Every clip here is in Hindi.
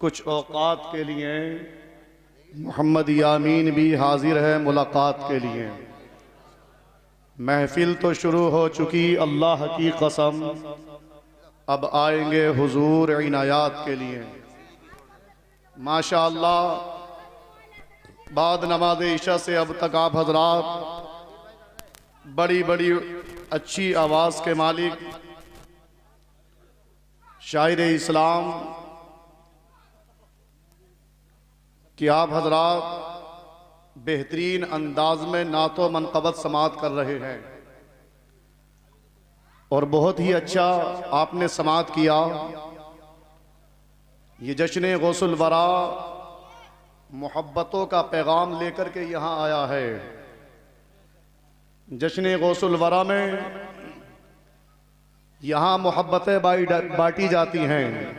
कुछ औकात के लिए मोहम्मद यामीन भी हाजिर है मुलाकात के लिए। महफिल तो शुरू हो चुकी अल्लाह की कसम, अब आएंगे हुजूर इनायात के लिए। माशा अल्लाह, बाद नमाज इशा से अब तक आप हजरात बड़ी बड़ी अच्छी आवाज़ के मालिक शायर इस्लाम कि आप हजरात बेहतरीन अंदाज में नातो मनक़बत समात कर रहे हैं और बहुत ही अच्छा आपने समात किया। ये जश्न गौसुल वरा मोहब्बतों का पैगाम लेकर के यहाँ आया है। जश्न गौसुल वरा में यहाँ मोहब्बतें बांटी जाती हैं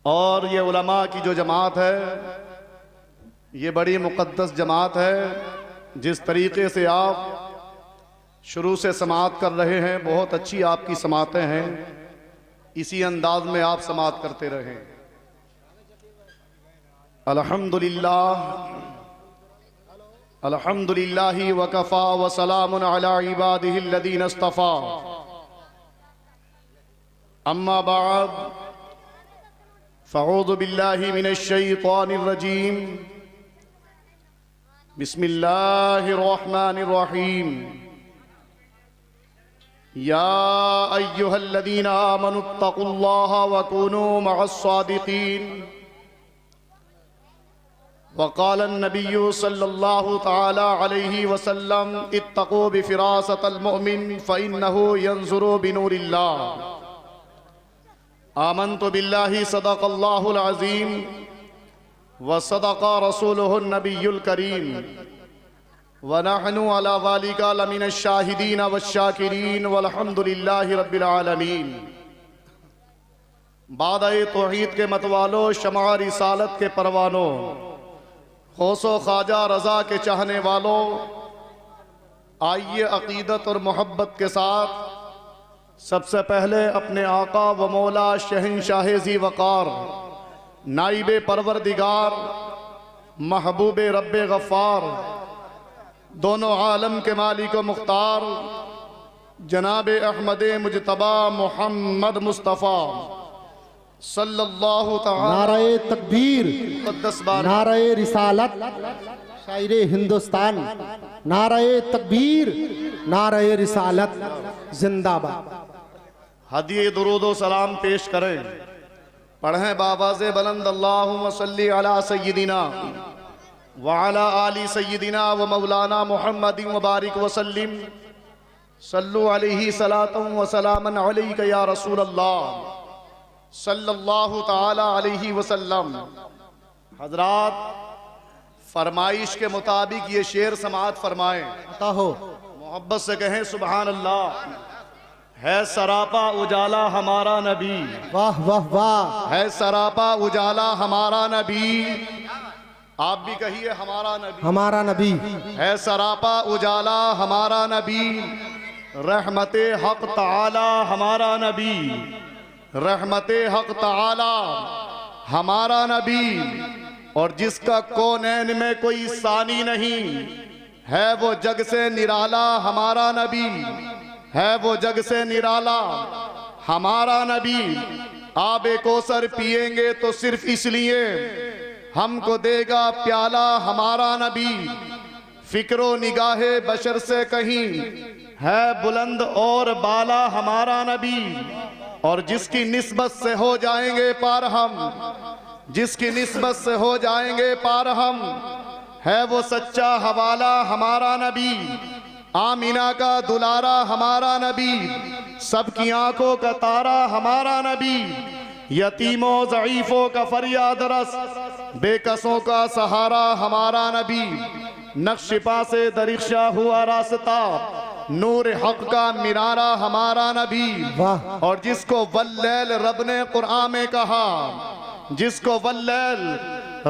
और ये उलमा की जो जमात है ये बड़ी मुक़द्दस जमात है। जिस तरीके से आप शुरू से समात कर रहे हैं, बहुत अच्छी आपकी समातें हैं, इसी अंदाज में आप समात करते रहें। अल्हम्दुलिल्लाह अल्हम्दुलिल्लाहि व कफ़ा व सलामुन अला इबादिहिल्लज़ीना इस्तफ़ा, अम्मा बाद फ़अऊज़ु बिल्लाहि मिनश्शैतानिर्रजीम, बिस्मिल्लाहिर्रहमानिर्रहीम। या अय्युहल्लज़ीना आमनुत्तक़ुल्लाहा व कूनू मअस्सादिक़ीन। वक़ाल अन्नबिय्यु सल्लल्लाहु तआला अलैहि वसल्लम इत्तक़ू बिफ़िरासतिल मुअमिन फ़इन्नहु यंज़ुरु बिनूरिल्लाह। आमन्तु बिल्लाहि सदक़ल्लाहुल अज़ीम व सदक़ रसूलुहुन नबियुल करीम व नहनु अला ज़ालिका लमिनश शाहिदीन वश्शाकिरीन वल्हम्दुलिल्लाहि रब्बिल आलमीन। बादए तौहीद के मतवालो, शमा रिसालत के परवानों, गौसो ख्वाजा रज़ा के चाहने वालों, आइए अक़ीदत और मोहब्बत के साथ सबसे पहले अपने आका व मौला शहंशाह ज़ी वक़ार, नाइबे परवरदिगार, महबूब रब्बे गफ़्फ़ार, दोनों आलम के मालिक व मुख्तार जनाब अहमद मुजतबा मोहम्मद मुस्तफ़ा सल्लल्लाहु तआला नाराए तकबीर, नाराए रिसालत, शायरे हिंदुस्तान, नाराए तकबीर, नाराए रिसालत जिंदाबाद। हदिये दुरूद सलाम पेश करें, पढ़ें बाबाज़े बुलंद अल्लाहुम्मा सल्ली अला सय्यिदिना व अला आलि सय्यिदिना व मौलाना मुहम्मदिन व बारिक वसल्लिम। सल्लु अलैहि सलातुन व सलामन अलैका या रसूल अल्लाह सल्लल्लाहु तआला अलैहि वसल्लम। हजरात, फरमाइश के मुताबिक ये शेर समात फरमाएं। हो मोहब्बत से कहें सुबहान अल्लाह। है सरापा उजाला हमारा नबी, वाह वाह वाह। है सरापा उजाला हमारा नबी, आप भी कहिए हमारा नबी। हमारा नबी है सरापा उजाला हमारा नबी, रहमते हक ताला हमारा नबी, रहमते हक ताला हमारा नबी। और जिसका कौनैन में कोई सानी नहीं, है वो जग से निराला हमारा नबी, है वो जग से निराला हमारा नबी। आबे कौसर पिएंगे तो सिर्फ इसलिए हमको देगा प्याला हमारा नबी। फिक्रो निगाहे बशर से कहीं है बुलंद और बाला हमारा नबी। और जिसकी निस्बत से हो जाएंगे पार हम, जिसकी निस्बत से हो जाएंगे पार हम, है वो सच्चा हवाला हमारा नबी। आमीना का दुलारा हमारा नबी, सबकी आंखों का तारा हमारा नबी। यतीमों ज़ईफ़ों का फरियाद रस, बेकसों का सहारा हमारा नबी। नक्शिपा से दरिक्षा हुआ रास्ता, नूर हक का मिनारा हमारा नबी। और जिसको वल्लैल रब ने कुरान में कहा, जिसको वल्लैल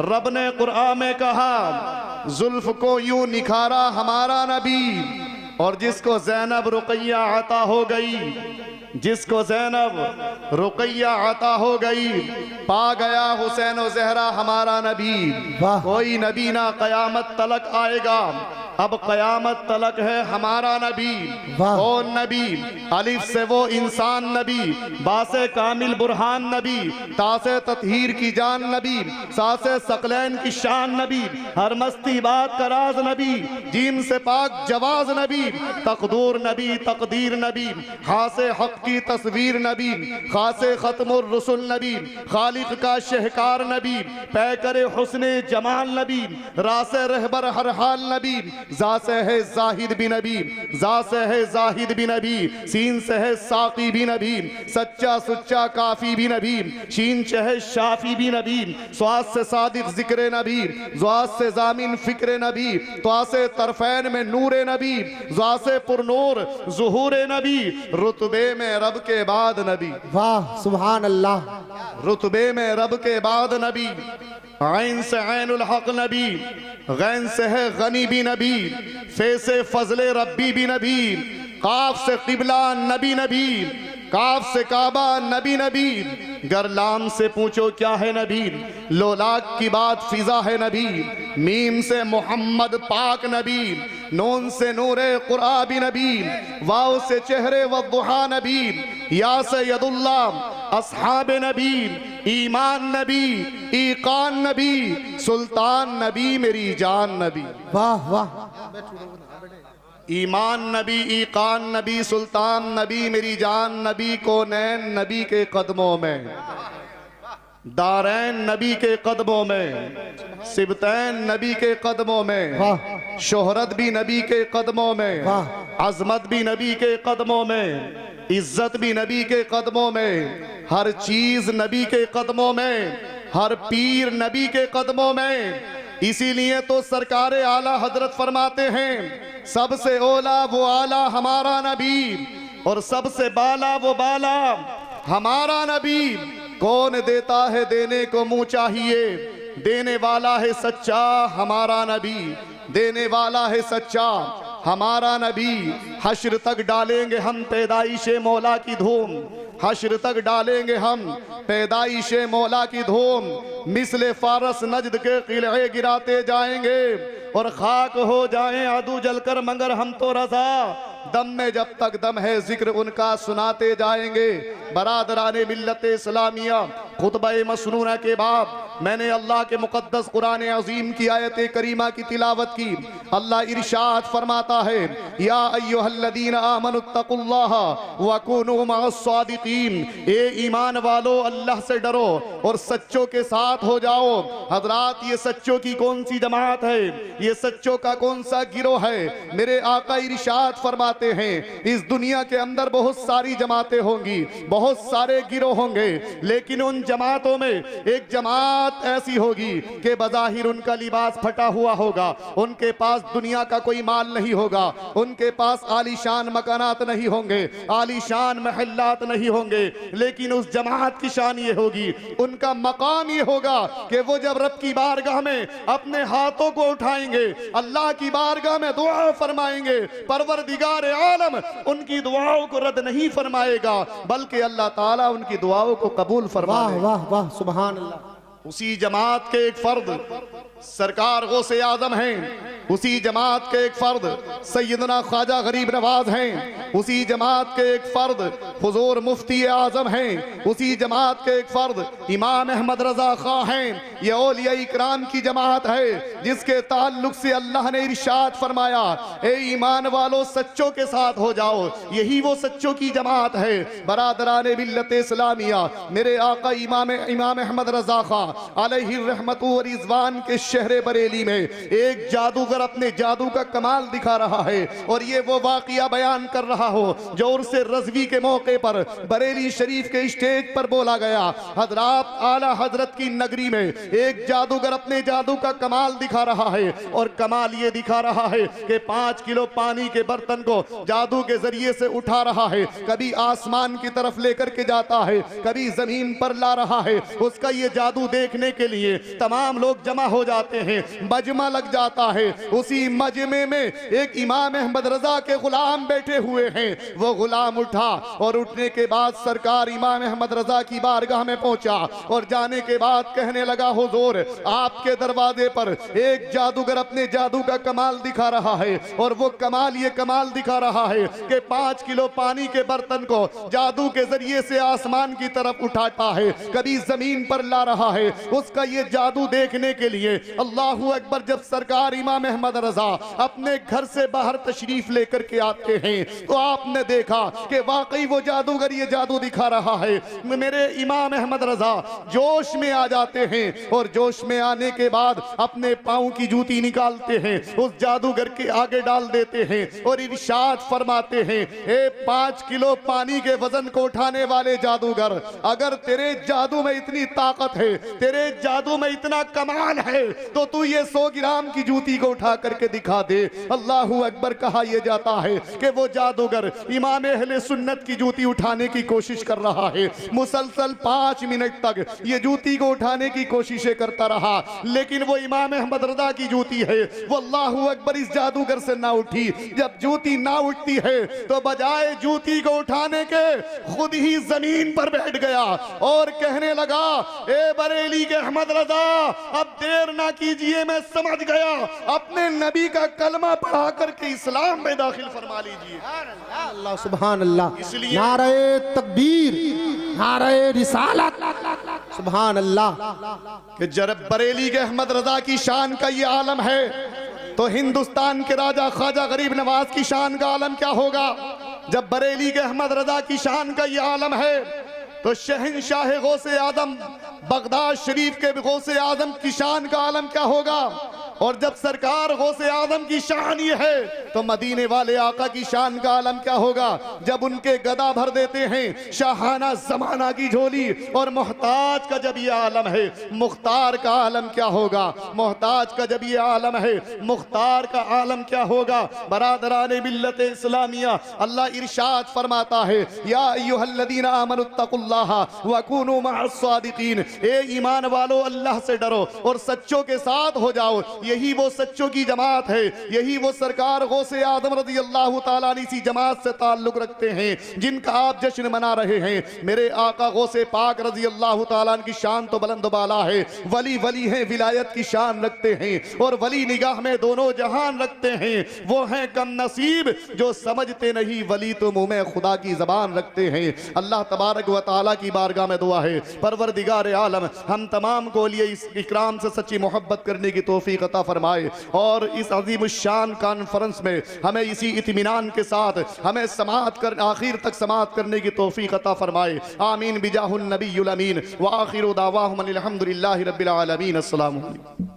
रब ने कुरान में कहा, जुल्फ को यूं निखारा हमारा नबी। और जिसको ज़ैनब रुक़ैया अता हो गई, जिसको ज़ैनब रुक़ैया अता हो गई, पा गया हुसैन व ज़हरा हमारा नबी। वाह। कोई नबी ना क़यामत तलक आएगा, अब क़यामत तलक है हमारा नबी। वाह। कौन नबी? अलिफ से वो इंसान नबी, बासे कामिल बुरहान नबी, तासे ततहीर की जान नबी, सासे सकलैन की शान नबी, हर मस्ती बात का राज नबी, जीम से पाक जवाज नबी, तकदूर नबी, तकदीर नबी, हासे हक की तस्वीर नबी, खासे खत्मुर रसुल नबी, खालिक का शहकार नबी, पैकरे हुस्ने जमाल नबी, रासे रहबर हर हाल नबी, जा से है जाहिद भी नबी, जा से है जाहिद भी नबी, सीन से है साकी भी नबी, सच्चा सुच्चा काफी भी नबी, शीन से है शाफी भी नबी, स्वाद से सादिक जिक्र नबी, ज्वाद से जामिन फिक्र नबी, त्वा से तरफैन में नूर नबी, ज्वा से पुरनूर ज़ुहूर नबी, रुतबे में रब के बाद नबी। वाह सुभान अल्लाह। रुतबे में रब के बाद नबी। ऐन से ऐनुल हक नबी, गैन से है गनी भी नबी, फे से फजले रब्बी भी नबी, काफ से किबला नबी नबी, काफ से काबा नबी नबी, गरलाम से पूछो क्या है नबी, लोलाक की बात फिजा है नबी, मीम से मोहम्मद पाक नबी, नून से नूरे कुरा भी नबी, वाव से चेहरे व दुहा नबी, या से यदुल्ला अस्हाब नबी, ईमान नबी, ईकान नबी, सुल्तान नबी, मेरी जान नबी। वाह वाह। ईमान नबी, ईकान नबी, सुल्तान नबी, मेरी जान नबी, को नैन नबी के कदमों में, दारैन नबी के कदमों में, सिबतैन नबी के कदमों में, वाह। शोहरत भी नबी के कदमों में, वाह। अजमत भी नबी के कदमों में, इज्जत भी नबी के कदमों में, हर चीज नबी के कदमों में, हर पीर नबी के कदमों में। इसीलिए तो सरकारे आला हजरत फरमाते हैं, सबसे ओला वो आला हमारा नबी, और सबसे बाला वो बाला हमारा नबी। कौन देता है देने को मुंह चाहिए, देने वाला है सच्चा हमारा नबी, देने वाला है सच्चा हमारा नबी। हश्र तक डालेंगे हम पैदाइशे मौला की धूम, हश्र तक डालेंगे हम पैदाइशे मौला की धूम, मिसले फारस नजद के किले गिराते जाएंगे, और खाक हो जाएं आदू जलकर मगर हम तो रजा, दम में जब तक दम है जिक्र उनका सुनाते जाएंगे। बरादराने मिल्लत इस्लामिया, खुतबा मसनूना के बाद मैंने अल्लाह के मुकद्दस कुरान अजीम की आयत करीमा की तिलावत की। अल्लाह इरशाद फरमाता है, या अय्युहल्लदीना आमनुत्तकुल्लाह व कूनू मअस्सादिकीन, ए ईमान वालो अल्लाह से डरो और सच्चों के साथ हो जाओ। हजरात, ये सच्चों की कौन सी जमात है, ये सच्चों का कौन सा गिरोह है? मेरे आका इरशाद फरमाते हैं, इस दुनिया के अंदर बहुत सारी जमातें होंगी, बहुत सारे गिरोह होंगे, लेकिन उन जमातों में एक जमात ऐसी होगी कि बज़ाहिर उनका लिबास फटा हुआ होगा, उनके पास दुनिया का कोई माल नहीं होगा, उनके पास आलीशान मकानात नहीं होंगे, आलीशान महल्लात नहीं होंगे, लेकिन उस जमात की शान ये होगी, उनका मकाम ये होगा कि वो जब रब की बारगाह में अपने हाथों को उठाएंगे, अल्लाह की बारगाह में दुआ फरमाएंगे, परवरदिगार आलम उनकी दुआओं को रद्द नहीं फरमाएगा, बल्कि अल्लाह ताला उनकी दुआओं को कबूल वाह फरमाएगा। वाह वाह सुभान अल्लाह। उसी जमात के एक फर्द सरकार गौसे आजम हैं, उसी जमात के एक फर्द सैयदना ख्वाजा गरीब नवाज हैं, उसी जमात के एक फर्द हुजूर मुफ्ती आजम हैं, उसी जमात के एक फर्द इमाम अहमद रजा खां हैं। ये औलिया इकराम की जमात है जिसके ताल्लुक से अल्लाह ने इरशाद फरमाया, ए ईमान वालों सच्चों के साथ हो जाओ, यही वो सच्चों की जमात है। बरादराने मिल्लत इस्लामिया, मेरे आका इमाम अहमद रजा खां अलैहि रहमतु व रिज़वान के शहरे बरेली में एक जादूगर अपने जादू का कमाल दिखा रहा है, और ये वो वाकया बयान कर रहा हो जो उर्से रज़वी के मौके पर बरेली शरीफ के स्टेज पर बोला गया। हजरात, आला हजरत की नगरी में एक जादूगर अपने जादू का कमाल दिखा रहा है, और कमाल ये दिखा रहा है कि 5 किलो पानी के बर्तन को जादू के जरिए से उठा रहा है, कभी आसमान की तरफ लेकर के जाता है, कभी जमीन पर ला रहा है। उसका ये जादू देख देखने के लिए तमाम लोग जमा हो जाते हैं, मजमा लग जाता है। उसी मजमे में एक इमाम अहमद रजा के गुलाम बैठे हुए हैं। वो गुलाम उठा और उठने के बाद सरकार इमाम अहमद रजा की बारगाह में पहुंचा और जाने के बाद कहने लगा, हुजूर आपके दरवाजे पर एक जादूगर अपने जादू का कमाल दिखा रहा है। और वो कमाल ये कमाल दिखा रहा है कि 5 किलो पानी के बर्तन को जादू के जरिए से आसमान की तरफ उठाता है, कभी जमीन पर ला रहा है। उसका ये जादू देखने के लिए अल्लाहू अकबर, जब सरकार इमाम अहमद रजा अपने घर से बाहर तशरीफ लेकर के आते हैं तो आपने देखा कि वाकई वो जादूगर ये जादू दिखा रहा है। मेरे इमाम अहमद रजा जोश में आ जाते हैं और जोश में आने के बाद अपने पांव की जूती निकालते हैं, उस जादूगर के आगे डाल देते हैं और इरशाद फरमाते हैं, ए 5 किलो पानी के वजन को उठाने वाले जादूगर, अगर तेरे जादू में इतनी ताकत है, तेरे जादू में इतना कमाल है, तो तू ये 100 ग्राम की जूती को उठा करके दिखा दे। अल्लाहू अकबर। कहा यह जाता है कि वो जादूगर इमाम अहले सुन्नत की जूती उठाने की कोशिश कर रहा है। मुसलसल 5 मिनट तक ये जूती को उठाने की कोशिशें करता रहा, लेकिन वो इमाम अहमद रजा की जूती है वो अल्लाहू अकबर इस जादूगर से ना उठी। जब जूती ना उठती है तो बजाय जूती को उठाने के खुद ही जमीन पर बैठ गया और कहने लगा, ए बरेली के अहमद रजा, अब देर ना कीजिए, मैं समझ गया, अपने नबी का कलमा पढ़ा करके इस्लाम में दाखिल फरमा लीजिए। अल्लाह सुभान अल्लाह। इसलिए नारे तकबीर, नारे रिसालत, सुभान अल्लाह। कि जब बरेली के अहमद रजा की शान का ये आलम है तो हिंदुस्तान के राजा ख्वाजा गरीब नवाज की शान का आलम क्या होगा। जब बरेली के अहमद रजा की शान का ये आलम है तो शहनशाह गौसे आदम बगदाद शरीफ के गौसे आदम की शान का आलम क्या होगा। और जब सरकार गौसे आदम की शान ये है तो मदीने वाले आका की शान का आलम क्या होगा। जब उनके गदा भर देते हैं शाहाना जमाना की झोली, और मोहताज का जब ये आलम है, मुख्तार का आलम क्या होगा। मोहताज का जब ये आलम है, मुख्तार का आलम क्या होगा। बरादरान मिल्लत इस्लामिया, अल्लाह इरशाद फरमाता है, या अय्युहल्लज़ीना आमनुत्तकुल्लाह वकूनू मअस्सादिकीन, ए ईमान वालो अल्लाह से डरो और सच्चों के साथ हो जाओ। यही वो सच्चों की जमात है, यही वो सरकार गौसे आदम रज़ी अल्लाह ताला अन्हु इसी जमात से ताल्लुक रखते हैं जिनका आप जश्न मना रहे हैं। मेरे आका गौसे पाक रज़ी अल्लाह ताला अन्हु की शान तो बुलंद बाला है। वली वली हैं, विलायत की शान रखते हैं और वली निगाह में दोनों जहान रखते हैं। वो हैं कम नसीब जो समझते नहीं, वली तो मुंह में खुदा की जबान रखते हैं। अल्लाह तबारक व तआला की बारगाह में दुआ है, परवरदिगार आलम हम तमाम को लिए इस इकराम से सच्ची मोहब्बत करने की तौफीक अता फरमाए और इस अजीम शान कॉन्फ्रेंस में हमें इसी इत्मीनान के साथ हमें समाअत कर आखिर तक समाअत करने की तौफीक अता फरमाए। आमीन बिजाहुन नबियुल अमीन व आखिरु दावाहुम अनिल हम्दुलिल्लाहि रब्बिल आलमीन। अस्सलामु अलैकुम।